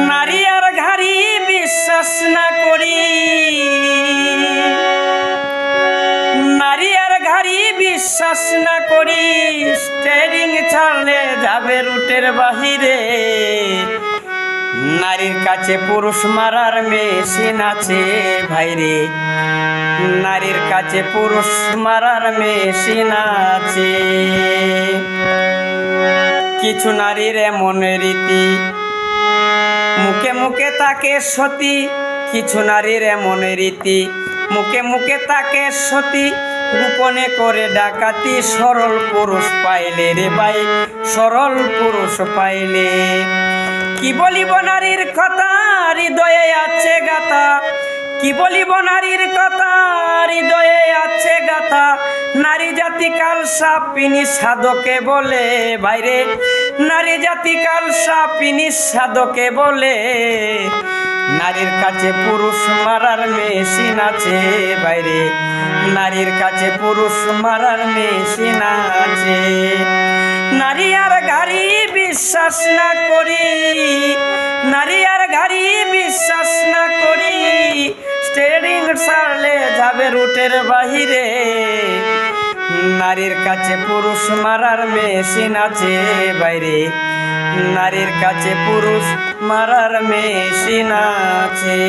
নারী আর ঘাড়ি বিশ্বাস না করি, নারী আর ঘাড়ি বিশ্বাস না করি, স্টিয়ারিং ছাড়লে যাবে রুটের বাহিরে। নারীর কাছে পুরুষ মারার মেশিন আছে ভাইরে, নারীর কাছে পুরুষ মারার মেশিন আছে। কিছু নারীর এমন রীতি, মুখে মুখে তাকে সতী। কিছু নারীর এমন রীতি, মুখে মুখে তাকে সতী, গোপনে করে ডাকাতি। সরল পুরুষ পাইলে রে ভাই, সরল পুরুষ পাইলে। কি বলিব নারীর কথা, হৃদয়ে আছে গাথা। কি বলিব নারীর কথা, হৃদয়ে আছে গাথা। নারী জাতি কাল সাপিনী সাধকে বলে ভাইরে, নারী জাতি কাল সাপিনী সাধকে বলে। নারীর কাছে পুরুষ মারার মেশিন আছে বাইরে, নারীর কাছে পুরুষ মারার মেশিন আছে। নারী আর গাড়ি বিশ্বাস না করি, নারী আর গাড়ি বিশ্বাস না করি, স্টিয়ারিং ছাড়লে যাবে রুটের বাহিরে। নারীর কাছে পুরুষ মারার মেশিন আছে বাইরে, নারীর কাছে পুরুষ মারার মেশিন আছে।